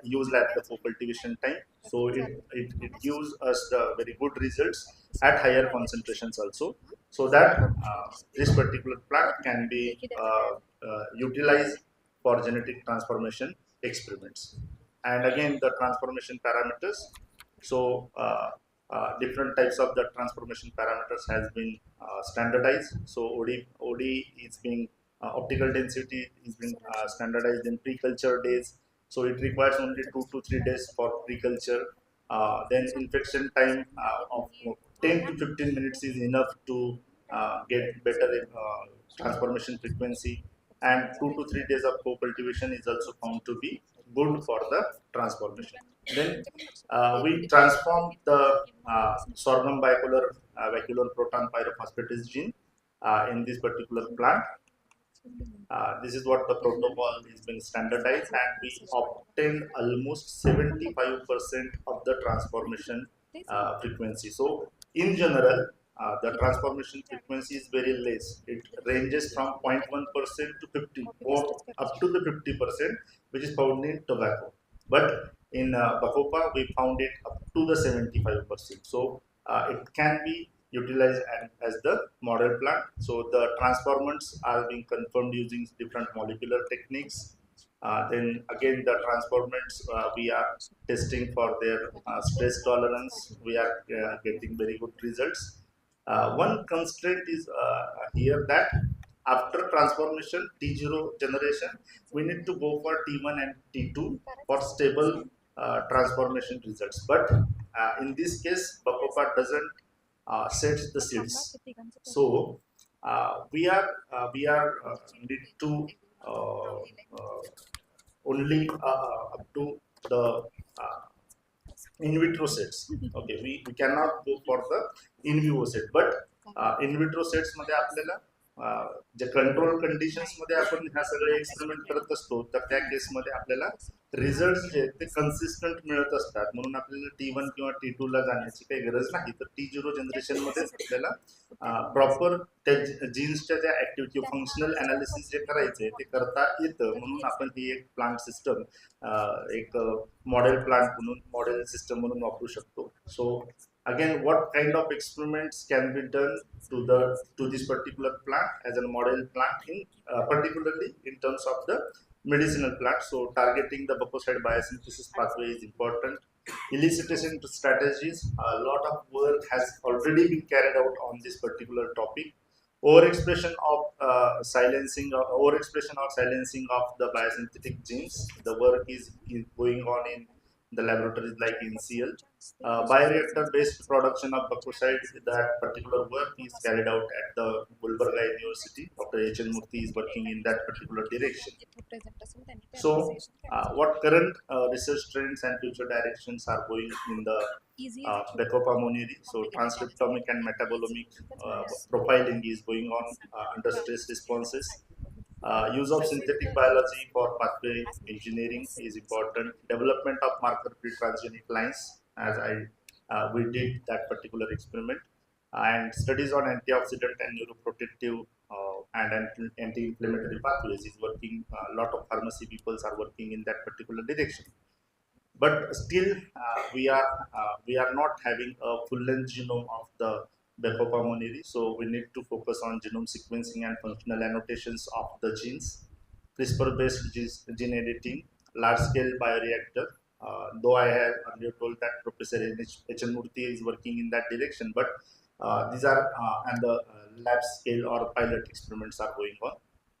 S6: used at the co-cultivation time. So it gives us the very good results at higher concentrations also, so that this particular plant can be utilized for genetic transformation experiments. And again the transformation parameters. So different types of the transformation parameters has been standardized. So OD is being optical density is being standardized in pre-culture days. So it requires only 2 to 3 days for pre-culture. Then infection time of 10 to 15 minutes is enough to get better transformation frequency, and 2 to 3 days of co-cultivation is also found to be good for the transformation. Then we transform the sorghum bicolor proton pyrophosphatase gene in this particular plant. This is what the protocol is being standardized, and we obtain almost 75% of the transformation frequency. So in general the transformation frequency is very less. It ranges from 0.1% to 50 or up to the 50%, which is found in tobacco. But in bacopa we found it up to the 75%. So it can be utilized as the model plant. So the transformants are being confirmed using different molecular techniques, Then again the transformants we are testing for their stress tolerance. We are getting very good results. One constraint is here that after transformation T0 generation, we need to go for T1 and T2 for stable transformation results. But in this case, Bacopa doesn't set the seeds. So we are need to only up to the uh, in vitro sets. Okay, we cannot go for the in vivo set, but in vitro sets मध्ये आपल्याला जे control conditions मध्ये आपण ह्या सगळे experiment करत असतो, तर त्या केस मध्ये आपल्याला रिझल्ट जे आहेत ते कन्सिस्टंट मिळत असतात. म्हणून आपल्याला T1 किंवा T2 ला जाण्याची काही गरज नाही. तर T0 जनरेशन मध्येच आपल्याला प्रॉपर त्या जीन्सच्या ज्या ऍक्टिव्हिटी फंक्शनल अनालिसिस जे करायचे ते करता येतं. म्हणून आपण ही एक प्लांट सिस्टम एक मॉडेल प्लांट म्हणून मॉडेल सिस्टम म्हणून वापरू शकतो. सो again, what kind of experiments can be done to this particular plant as a model plant in particularly in terms of the medicinal plant. So targeting the bacoside biosynthesis pathway is important. Elicitation strategies, a lot of work has already been carried out on this particular topic. Overexpression of silencing of the biosynthetic genes. The work is going on in the laboratories like NCL. Bioreactor based production of bacoside, that particular work is carried out at the Gulbarga University. Dr. H.N. Murthy is working in that particular direction. So what current research trends and future directions are going in the Bacopa moneri? So transcriptomic and metabolomic profiling is going on under stress responses. Use of synthetic biology for pathway engineering is important. Development of marker-free transgenic lines, as we did that particular experiment, and studies on antioxidant and neuroprotective and anti-inflammatory pathways is working. A lot of pharmacy people are working in that particular direction. But still, we are not having a full-length genome of the Bacopa moneri, so we need to focus on genome sequencing and functional annotations of the genes, CRISPR-based gene editing, large-scale bioreactor. Though I have earlier told that Professor H.N. Murthy is working in that direction, but these are and the lab scale or pilot experiments are going on.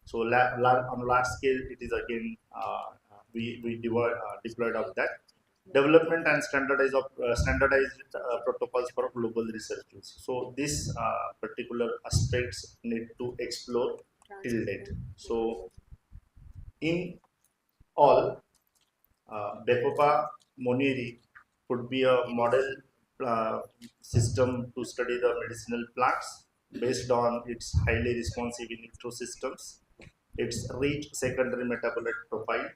S6: So on large scale, it is again we deployed of that. Development and standardized protocols for global research use. So these particular aspects need to explore till date. So in all, Bacopa moneri could be a model system to study the medicinal plants based on its highly responsive in vitro systems, its rich secondary metabolite profile,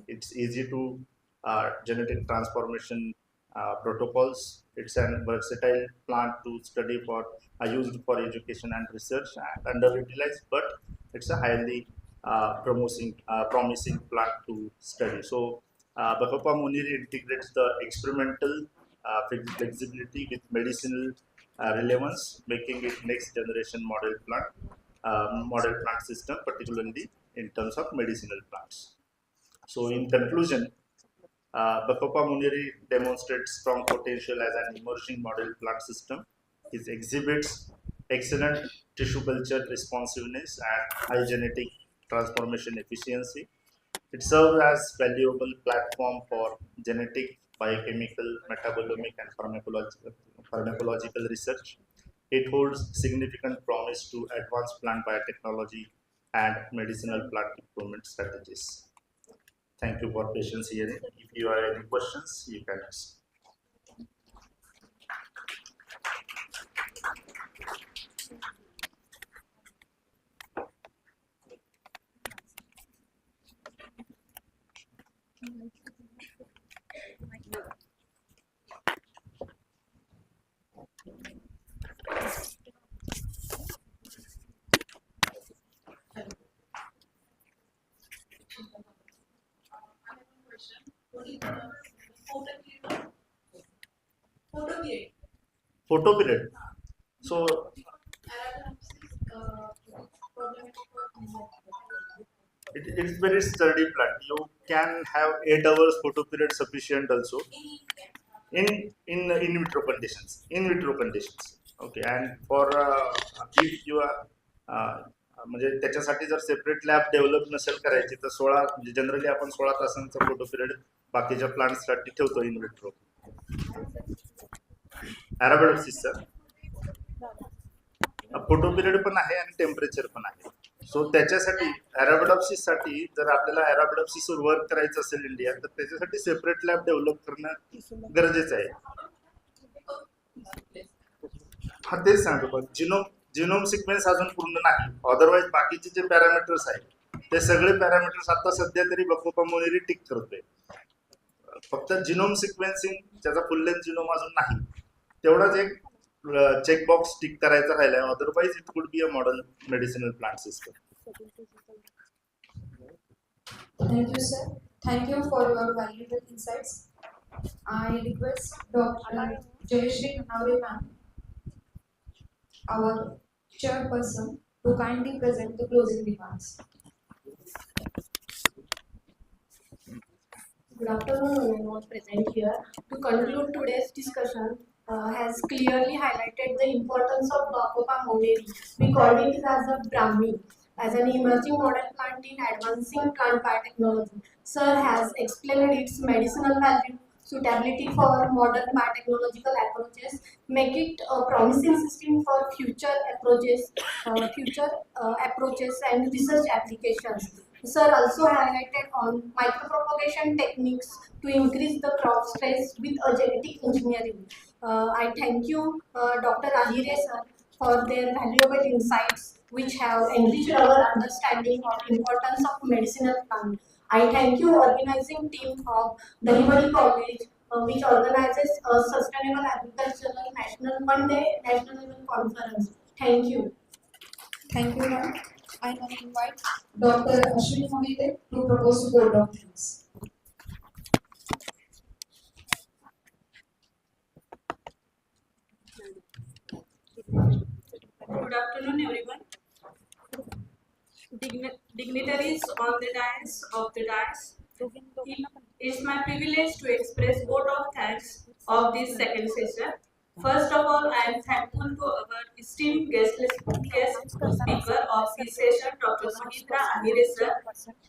S6: it's easy to genetic transformation protocols. It's a versatile plant to study for used for education and research and underutilized, but it's a highly promising plant to study. So Bacopa moneri integrates the experimental flexibility with medicinal relevance, making it next generation model plant system, particularly in terms of medicinal plants. So in conclusion, Bacopa moneri demonstrates strong potential as an emerging model plant system. It exhibits excellent tissue culture responsiveness and high genetic transformation efficiency. It serves as valuable platform for genetic, biochemical, metabolomic, and pharmacological research. It holds significant promise to advance plant biotechnology and medicinal plant improvement strategies. Thank you for patience hearing. If you have any questions, you can ask. Photo period. So it's very sturdy plant. You can have 8 hours photo period sufficient also in vitro conditions. In vitro conditions. Okay, and for if you are म्हणजे त्याच्यासाठी जर separate lab develop नसेल करायची तर 16 म्हणजे generally आपण 16 तासांचा photo period बाकीच्या प्लांट्ससाठी ठेवतो इन विट्रो. अॅराबिडोप्सिसचा फोटो पिरियड पण आहे आणि टेम्परेचर पण आहे. सो त्याच्यासाठी अॅराबिडोप्सिससाठी जर आपल्याला अॅराबिडोप्सिसवर वर्क करायचं असेल इंडिया तर त्याच्यासाठी सेपरेट लॅब डेव्हलप करणं गरजेचं आहे. हा तेच सांगतो पण जिनोम सिक्वेन्स अजून पूर्ण नाही. अदरवाईज बाकीचे जे पॅरामीटर्स आहेत ते सगळे पॅरामीटर्स आता सध्या तरी बकोपा मोनेरी टिक करतोय. फक्त जिनोम सिक्वेन्सिंग त्याचा फुल लेंथ जिनोम अजून नाही. तेवढाच एक चेकबॉक्स टिक करायचा राहिलाय. Otherwise it could be a modern medicinal plant system.
S2: Thank you, sir. Thank you for your valuable insights. I request Dr. Jayashree Nanavre ma'am, our chairperson, to kindly present the closing remarks.
S7: Good afternoon, everyone present here. To conclude today's discussion, has clearly highlighted the importance of Bacopa moneri. We called it as a Brahmi, as an emerging model plant in advancing plant biotechnology. Sir has explained its medicinal value, suitability for modern biotechnological approaches, make it a promising system for future approaches and research applications. Sir also highlighted on micropropagation techniques to increase the crop stress with a genetic engineering. I thank you, Dr. Ahire sir, for their valuable insights which have enriched our understanding of importance of medicinal plant. I thank you organizing team of Dahiwadi College, which organizes a sustainable agricultural national level conference. Thank you.
S2: Thank you, ma'am. I now invite Dr. Ashwini Mohite to propose the board documents.
S5: Good afternoon, everyone. Dignitaries on the dais. It is my privilege to express vote of thanks of this second session. First of all, I am thankful to our esteemed guest speaker of this session, Dr. Mahindra Ahire sir,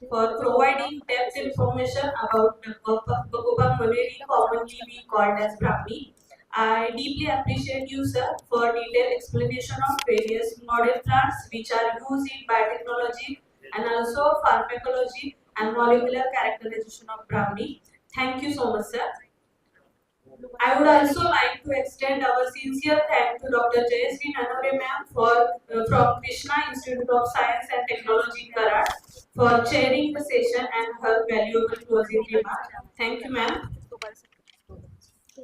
S5: for providing depth information about the Bacopa moneri, commonly we called as Brahmi. I deeply appreciate you, sir, for detailed explanation of various model plants which are used in biotechnology and also pharmacology and molecular characterization of Brahmi. Thank you so much, sir. I would also like to extend our sincere thanks to Dr. Jayashree Nanavre ma'am from Krishna Institute of Science and Technology, Karad, for chairing the session and her valuable closing remarks. Thank you, ma'am.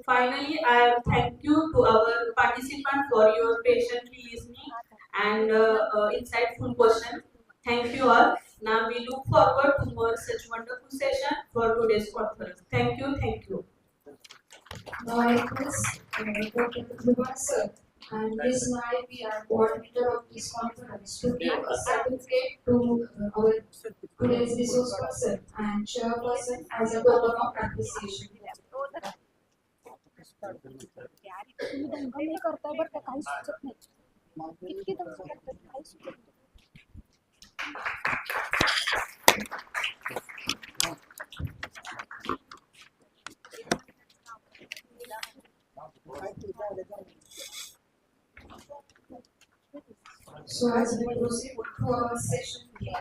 S5: Finally, I thank you to our participants for your patiently listening and insightful questions. Thank you all. Now we look forward to more such wonderful session for today's conference. Thank you. Thank you.
S2: Now I request Dr. Dahiwadi sir and Ms. Nayak, our coordinator of this conference, to give a certificate to our today's resource person and chairperson as a token of appreciation.
S8: तुम्ही दंगल करताय बरं का, काही सुचत नाही. किती दंगल करतात, काही सुचत नाही.
S2: So as we proceed to our session 3,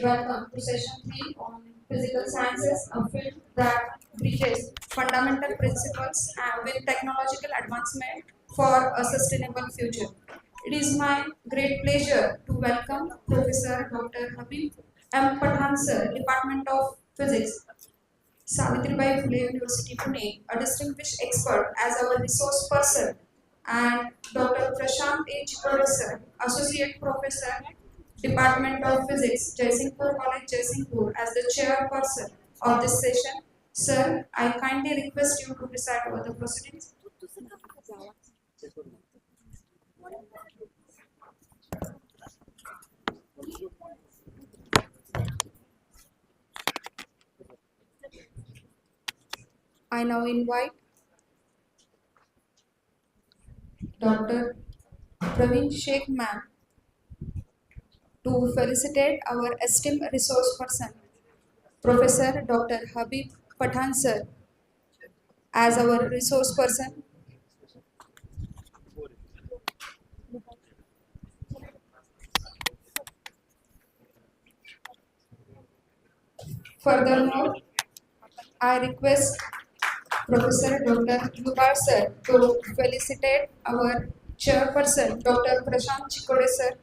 S2: welcome to session 3 on physical sciences, a field that bridges fundamental principles with technological advancement for a sustainable future. It is my great pleasure to welcome Professor Dr. Habib M. Pathan sir, Department of Physics, Savitribai Phule University, Pune, a distinguished expert as our resource person, and Dr. Prashant H. Professor, Associate Professor, Department of Physics, Jaisingpur College, Jaisingpur, as the chairperson of this session. Sir, I kindly request you to preside over the proceedings. I now invite Dr. Praveen Sheikh ma'am to felicitate our esteemed resource person, Professor Dr. Habib Pathan sir, as our resource person. Furthermore, I request Professor Dr. Yuval sir to felicitate our chairperson, Dr. Prashant Chikode sir.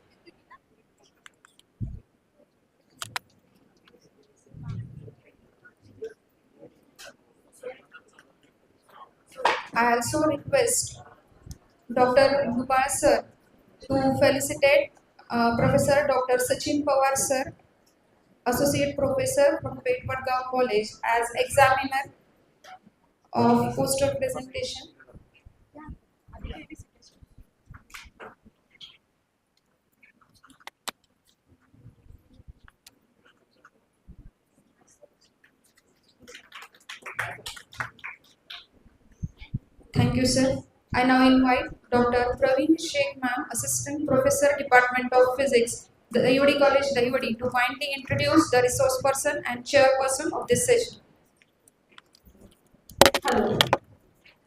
S2: I also request Dr. Yuval sir to felicitate Professor Dr. Sachin Pawar sir, Associate Professor from Petwadgaon College, as examiner of poster presentation. Thank you, sir. I now invite Dr. Praveen Sheikh ma'am, Assistant Professor, Department of Physics, the Dahiwadi College, Dahiwadi, to kindly introduce the resource person and chairperson of this session.
S9: Hello.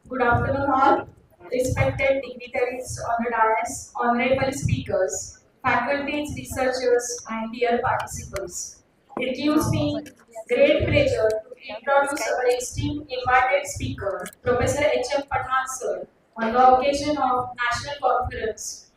S9: Good afternoon all. Respected dignitaries on the dais, honorable speakers, faculties, researchers, and dear participants. It gives me great pleasure to introduce our esteemed invited speaker, Professor H.M. Pathan sir, on the occasion of National Conference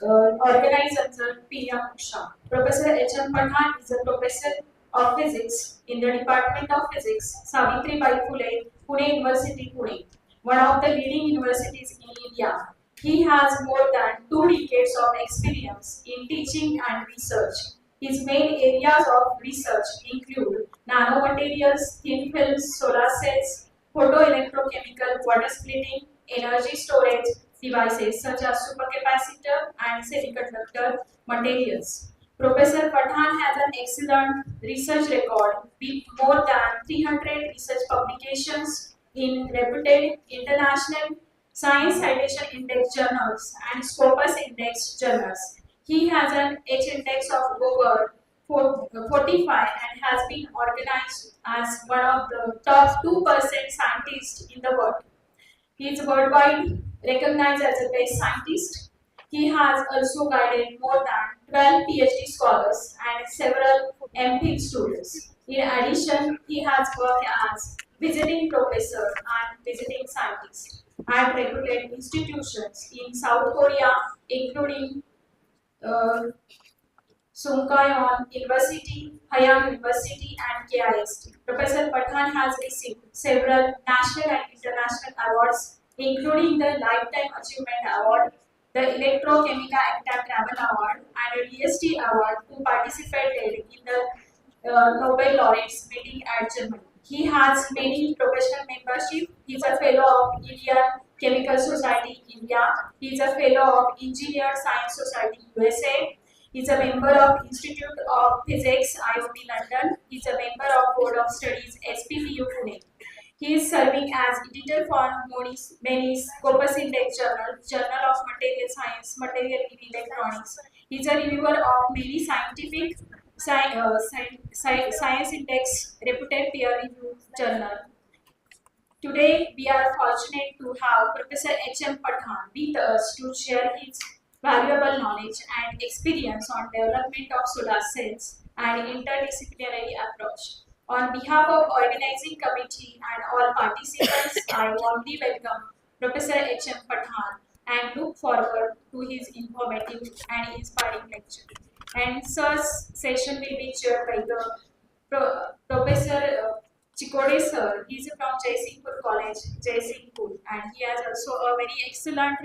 S9: organized under PM Usha. Professor H.M. Pathan is a professor of physics in the Department of Physics, Savitribai Phule, Pune University, Pune, one of the leading universities in India. He has more than 2 decades of experience in teaching and research. His main areas of research include nanomaterials, thin films, solar cells, photoelectrochemical water splitting, energy storage devices such as supercapacitor and semiconductor materials. Professor Pathan has an excellent research record with more than 300 research publications in reputed international Science Citation Index journals and Scopus Index journals. He has an H index of over 45 and has been organized as one of the top 2% scientists in the world. He is worldwide recognized as a best scientist. He has also guided more than 12 PhD scholars and several MPhil students. In addition, he has worked as visiting professor and visiting scientist at reputed institutions in South Korea, including uh, Sungkyong University, Hayang University, and KIST. Professor Pathan has received several national and international awards, including the Lifetime Achievement Award, the Electrochemica Acta Travel Award, and a DST Award, who participated in the Nobel Laureates meeting at Germany. He has many professional membership. He is a fellow of Indian Chemical Society India. He is a fellow of Engineer Science Society USA. He is a member of Institute of Physics IOP London. He is a member of Board of Studies SPPU Pune. He is serving as editor for many Scopus Index Journal, Journal of Material Science, Material in Electronics. He is a reviewer of many scientific science index reputed peer review journal. Today, we are fortunate to have Professor H.M. Pathan with us to share his valuable knowledge and experience on development of solar cells and interdisciplinary approach. On behalf of organizing committee and all participants, I warmly welcome Professor H.M. Pathan and look forward to his informative and inspiring lecture. And sir's session will be chaired by the Professor Chikode sir. He is from Jaisinghpur College, Jaisinghpur, and he has also a very excellent